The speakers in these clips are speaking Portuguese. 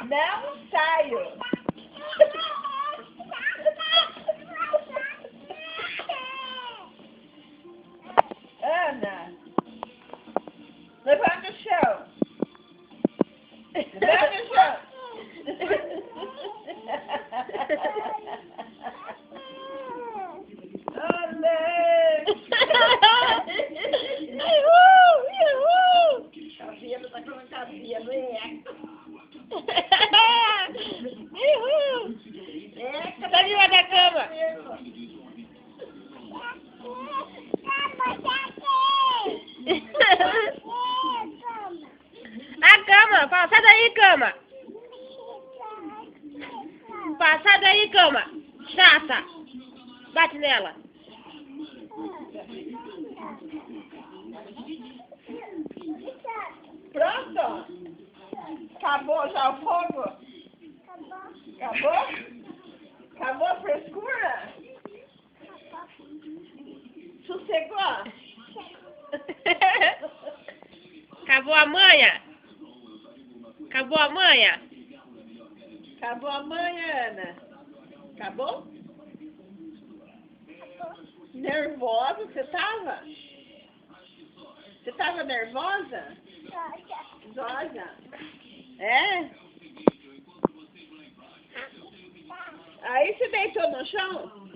Não saio. Ana, levanta o chão. Levanta o chão. Cabelo tá com cabelo, Tá de lá da cama. A cama, fala, sai daí, cama. Fala, sai daí, cama. Chata. Bate nela. Pronto? Acabou já o fogo? Acabou? Acabou a frescura? Sossegou? Acabou a manha? Acabou a manha? Acabou a manhã, Ana? Acabou? Nervosa você tava? Você tava nervosa? Zosa. É? Aí você deitou no chão?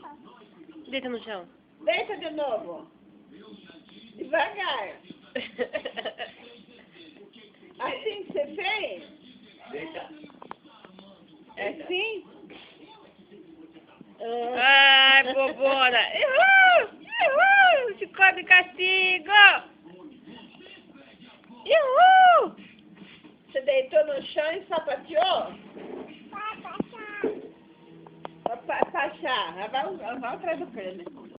Deita no chão. Deita de novo. Devagar. Assim que você fez? É assim? Ai, bobona. Uhul! Uhul! Ficou de castigo. Uhul! Você deitou no chão e sapateou? Pra Pachar. Vamos atrás do crânio.